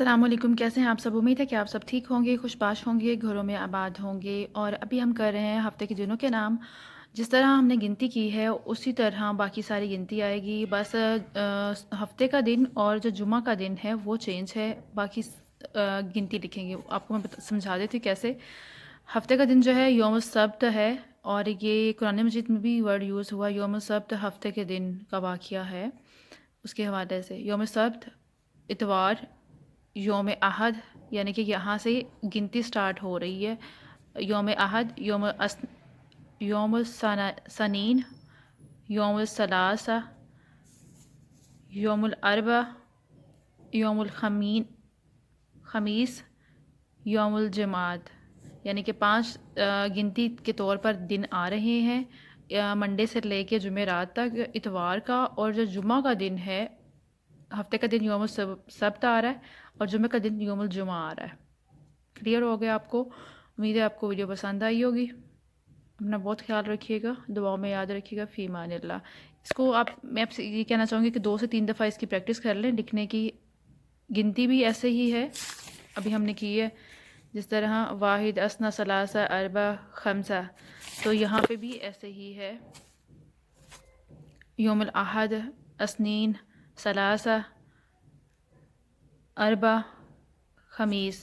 अस्सलाम वालेकुम। कैसे हैं आप सब? उम्मीद है कि आप सब ठीक होंगे, खुशबाश होंगे, घरों में आबाद होंगे। और अभी हम कर रहे हैं हफ्ते के दिनों के नाम। जिस तरह हमने गिनती की है उसी तरह बाकी सारी गिनती आएगी। बस हफ्ते का दिन और जो जुमा का दिन है वो चेंज है, बाकी गिनती लिखेंगे। आपको मैं समझा देती हूँ कैसे। हफ्ते का दिन जो है यौम सब्त है, और ये कुरान मजीद में भी वर्ड यूज़ हुआ। यौम सब्त हफ्ते के दिन का वाक़या है। उसके हवाले से यौम सब्त इतवार, यौम अहद, यानी कि यहाँ से गिनती स्टार्ट हो रही है। यौम अहद, यौम सनीन, यौम सलासा, यौमुल अरबा, यौमुल खमीस, यौमुल जमात। यानी कि 5 गिनती के तौर पर दिन आ रहे हैं, मंडे से लेके जुमेरात तक इतवार का। और जो जुमा का दिन है, हफ्ते का दिन यौम सब्त आ रहा है और जुमे का दिन यौमुल जुमा आ रहा है। क्लियर हो गया आपको? उम्मीद है आपको वीडियो पसंद आई होगी। अपना बहुत ख्याल रखिएगा, दुआओं में याद रखिएगा। फ़ी अमानिल्लाह। इसको मैं आपसे ये कहना चाहूँगी कि 2 से 3 दफ़ा इसकी प्रैक्टिस कर लें। लिखने की गिनती भी ऐसे ही है, अभी हमने की है जिस तरह वाहिद, असना, सलासा, अरबा, खमसा। तो यहाँ पे भी ऐसे ही है। यौमुल अहद, असनीन, सलासा, अरबा, खमीस।